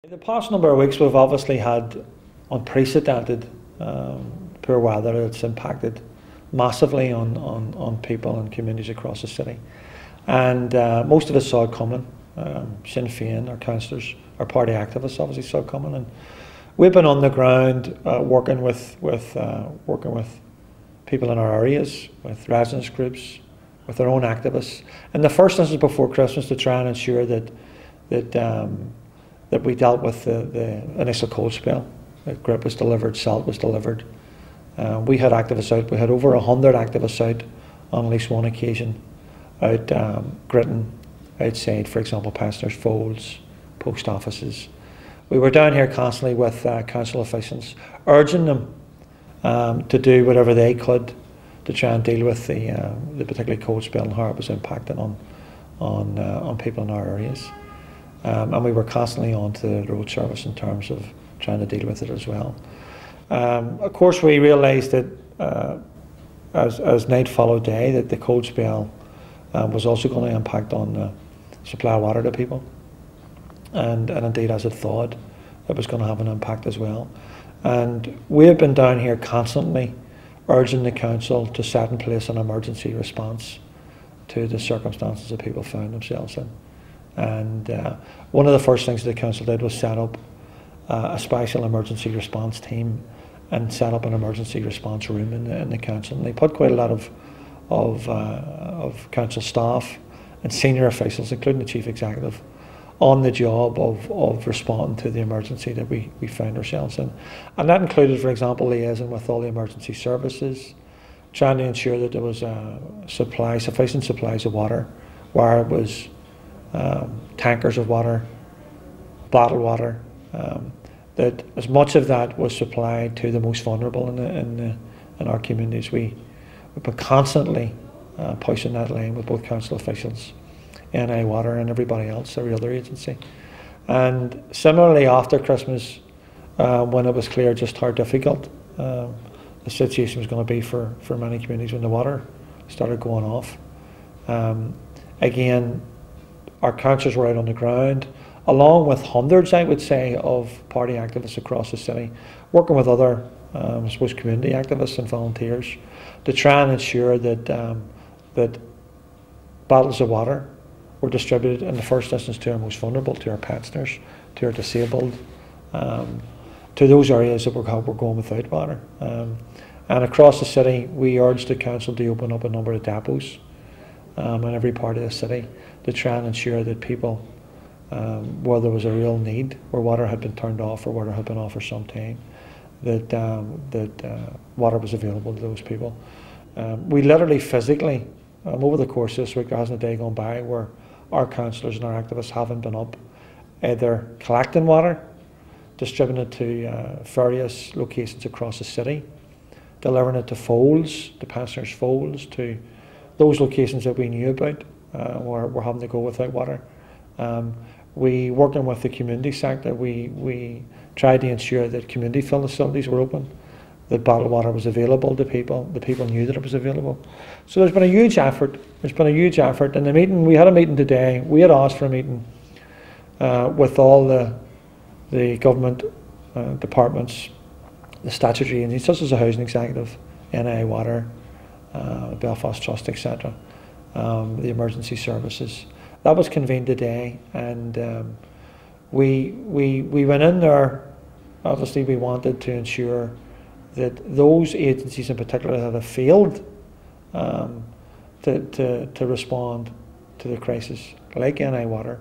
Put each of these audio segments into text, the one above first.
The past number of weeks we've obviously had unprecedented poor weather that's impacted massively on people and communities across the city, and most of us saw it coming. Sinn Fein, our councillors, our party activists obviously saw it coming, and we've been on the ground working with people in our areas, with residents groups, with our own activists. In the first instance before Christmas, to try and ensure that we dealt with the initial cold spell. The grip was delivered, salt was delivered. We had activists out. We had over 100 activists out on at least one occasion, out gritting outside, for example, pensioners' folds, post offices. We were down here constantly with council officials, urging them to do whatever they could to try and deal with the particularly cold spell and how it was impacting on people in our areas. And we were constantly on to the road service in terms of trying to deal with it as well. Of course, we realised that as night followed day, that the cold spell was also going to impact on the supply of water to people, and indeed, as it thawed, it was going to have an impact as well. And we have been down here constantly urging the council to set in place an emergency response to the circumstances that people found themselves in. And one of the first things the council did was set up a special emergency response team and set up an emergency response room in the council. And they put quite a lot of council staff and senior officials, including the chief executive, on the job of responding to the emergency that we found ourselves in. And that included, for example, liaising with all the emergency services, trying to ensure that there was sufficient supplies of water, where it was tankers of water, bottled water, that as much of that was supplied to the most vulnerable in our communities. We've been constantly pushing that line with both council officials, NI Water and everybody else, every other agency. And similarly, after Christmas, when it was clear just how difficult the situation was going to be for many communities when the water started going off, again, our councillors were out on the ground, along with hundreds, I would say, of party activists across the city, working with other, I suppose, community activists and volunteers to try and ensure that that bottles of water were distributed in the first instance to our most vulnerable, to our pensioners, to our disabled, to those areas that were going without water. And across the city, we urged the council to open up a number of depots in every part of the city to try and ensure that people, where there was a real need, where water had been turned off or water had been off for some time, that water was available to those people. We literally physically, over the course of this week, there hasn't a day gone by where our councillors and our activists haven't been up either collecting water, distributing it to various locations across the city, delivering it to folds, to pensioners' folds, to those locations that we knew about where we're having to go without water. We, working with the community sector, we tried to ensure that community fill facilities were open, that bottled water was available to people, the people knew that it was available. So there's been a huge effort. There's been a huge effort. In the meeting, we had a meeting today. We had asked for a meeting with all the government departments, the statutory agencies, such as the Housing Executive, NI Water, Belfast Trust, etc., the emergency services. That was convened today, and we went in there. Obviously, we wanted to ensure that those agencies in particular that have failed to respond to the crisis, like NI Water,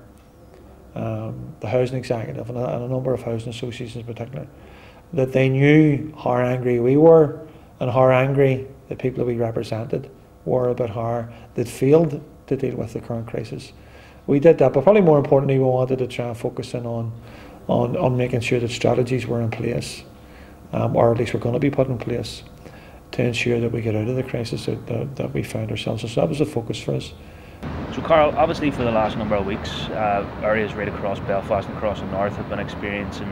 the Housing Executive and a number of housing associations in particular, that they knew how angry we were and how angry the people that we represented were about how they'd failed to deal with the current crisis. We did that, but probably more importantly, we wanted to try and focus in on making sure that strategies were in place, or at least were going to be put in place, to ensure that we get out of the crisis that we found ourselves in. So that was a focus for us. So Carl, obviously for the last number of weeks, areas right across Belfast and across the north have been experiencing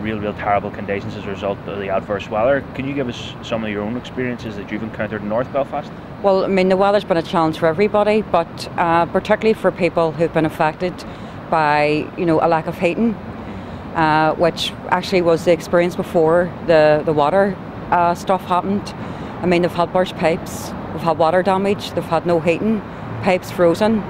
real terrible conditions as a result of the adverse weather. Can you give us some of your own experiences that you've encountered in North Belfast? Well, I mean, the weather's been a challenge for everybody, but particularly for people who've been affected by, a lack of heating. which actually was the experience before the water stuff happened. I mean, they've had burst pipes, they've had water damage, they've had no heating, pipes frozen.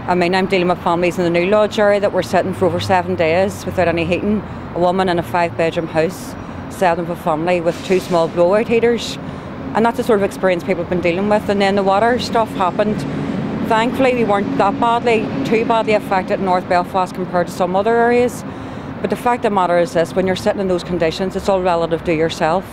I mean, I'm dealing with families in the New Lodge area that were sitting for over 7 days without any heating. A woman in a 5-bedroom house, 7 of a family with 2 small blowout heaters. And that's the sort of experience people have been dealing with. And then the water stuff happened. Thankfully, we weren't that too badly affected in North Belfast compared to some other areas. But the fact of the matter is this, when you're sitting in those conditions, it's all relative to yourself.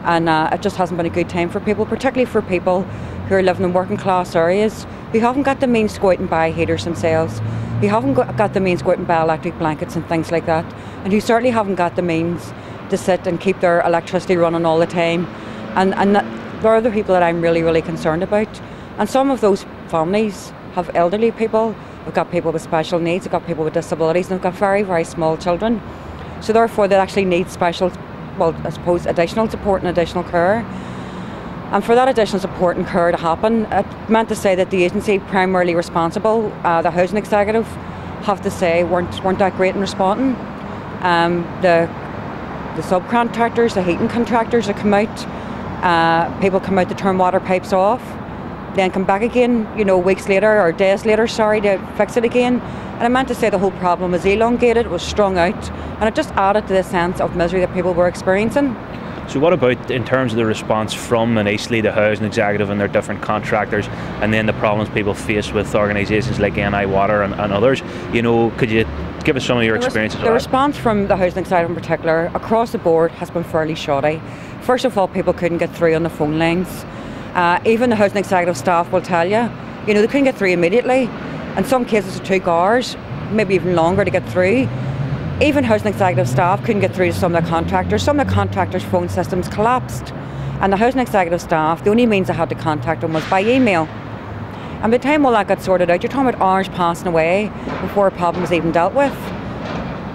And it just hasn't been a good time for people, particularly for people who are living in working class areas, who haven't got the means to go out and buy heaters themselves, who haven't got the means to go out and buy electric blankets and things like that, and who certainly haven't got the means to sit and keep their electricity running all the time. And there are the people that I'm really, really concerned about. And some of those families have elderly people, they've got people with special needs, they've got people with disabilities, and they've got very, very small children. So therefore they actually need special, well, I suppose, additional support and additional care. And for that additional support and care to happen, it meant to say that the agency primarily responsible, the housing executive, have to say weren't that great in responding. The subcontractors, the heating contractors that come out, people come out to turn water pipes off, then come back again, you know, weeks later or days later, sorry, to fix it again. And I meant to say the whole problem was elongated, it was strung out, and it just added to the sense of misery that people were experiencing. So what about in terms of the response from initially the housing executive and their different contractors, and then the problems people face with organisations like NI Water and others? You know, could you give us some of your experiences? The response from the housing executive in particular, across the board, has been fairly shoddy. First of all, people couldn't get through on the phone lines. Even the housing executive staff will tell you, you know, they couldn't get through immediately. In some cases it took hours, maybe even longer to get through. Even housing executive staff couldn't get through to some of the contractors. Some of the contractors' phone systems collapsed. And the housing executive staff, the only means they had to contact them was by email. And by the time all that got sorted out, you're talking about hours passing away before a problem was even dealt with.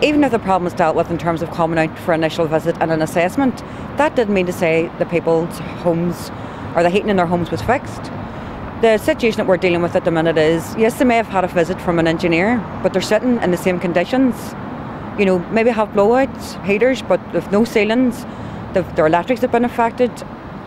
Even if the problem was dealt with in terms of coming out for initial visit and an assessment, that didn't mean to say the people's homes or the heating in their homes was fixed. The situation that we're dealing with at the minute is, yes, they may have had a visit from an engineer, but they're sitting in the same conditions. You know, maybe have blowouts, heaters, but with no ceilings, their electrics have been affected,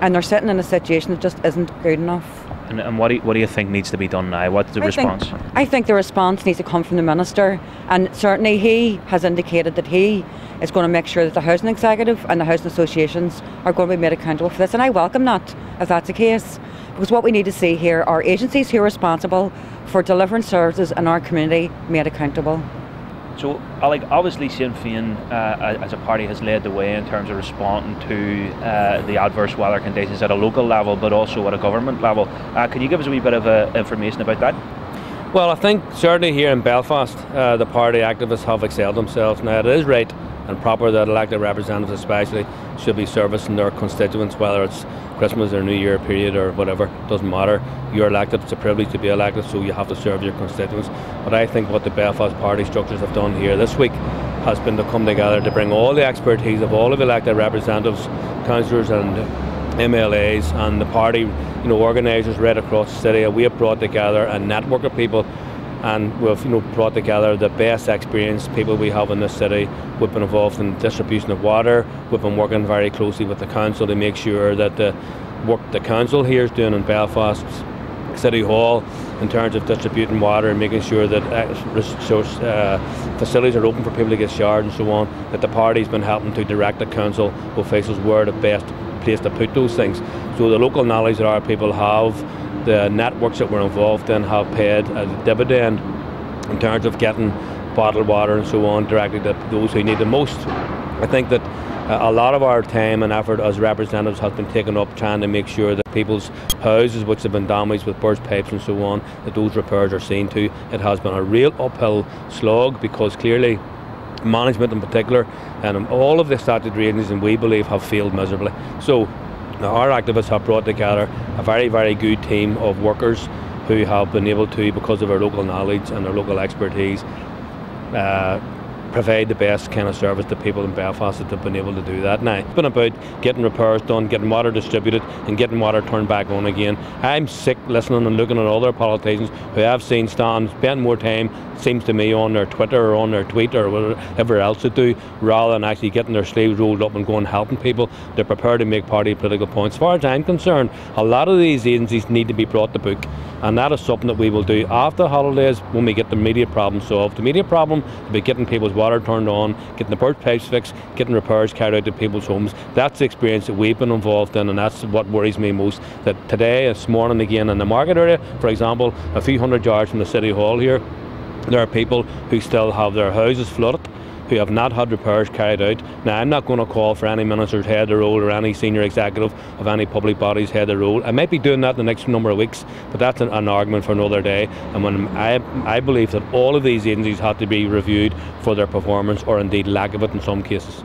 and they're sitting in a situation that just isn't good enough. And what do you think needs to be done now? What's the response? I think the response needs to come from the Minister, and certainly he has indicated that he is going to make sure that the housing executive and the housing associations are going to be made accountable for this, and I welcome that if that's the case, because what we need to see here are agencies who are responsible for delivering services in our community made accountable. So, obviously Sinn Fein as a party has led the way in terms of responding to the adverse weather conditions at a local level, but also at a government level. Could you give us a wee bit of information about that? Well, I think certainly here in Belfast, the party activists have excelled themselves. Now, it is right and proper that elected representatives especially should be servicing their constituents, whether it's Christmas or New Year period or whatever, doesn't matter. You're elected, it's a privilege to be elected, so you have to serve your constituents. But I think what the Belfast party structures have done here this week has been to come together to bring all the expertise of all of the elected representatives, councillors and MLAs and the party, you know, organisers right across the city. We have brought together a network of people, and we've, you know, brought together the best experienced people we have in this city. We've been involved in distribution of water. We've been working very closely with the council to make sure that the work the council here is doing in Belfast City Hall in terms of distributing water and making sure that facilities are open for people to get showered and so on, that the party's been helping to direct the council officials where the best place to put those things. So the local knowledge that our people have, the networks that we're involved in, have paid a dividend in terms of getting bottled water and so on directly to those who need the most. I think that a lot of our time and effort as representatives has been taken up trying to make sure that people's houses which have been damaged with burst pipes and so on, that those repairs are seen to. It has been a real uphill slog because clearly management in particular and all of the statutory agencies, and we believe, have failed miserably. So our activists have brought together a very, very good team of workers who have been able to, because of our local knowledge and our local expertise, provide the best kind of service to people in Belfast that they've been able to do that now. It's been about getting repairs done, getting water distributed and getting water turned back on again. I'm sick listening and looking at other politicians who I've seen spend more time, seems to me, on their Twitter or on their tweet or whatever else they do, rather than actually getting their sleeves rolled up and going helping people. They're prepared to make party political points. As far as I'm concerned, a lot of these agencies need to be brought to book, and that is something that we will do after the holidays when we get the immediate problem solved. The immediate problem will be getting people's water turned on, getting the burst pipes fixed, getting repairs carried out to people's homes. That's the experience that we've been involved in, and that's what worries me most. That today, this morning again in the market area, for example, a few hundred yards from the City Hall here, there are people who still have their houses flooded, who have not had repairs carried out. Now, I'm not going to call for any minister's head of role or any senior executive of any public body's head of role. I might be doing that in the next number of weeks, but that's an argument for another day. And when I believe that all of these agencies have to be reviewed for their performance, or indeed lack of it in some cases.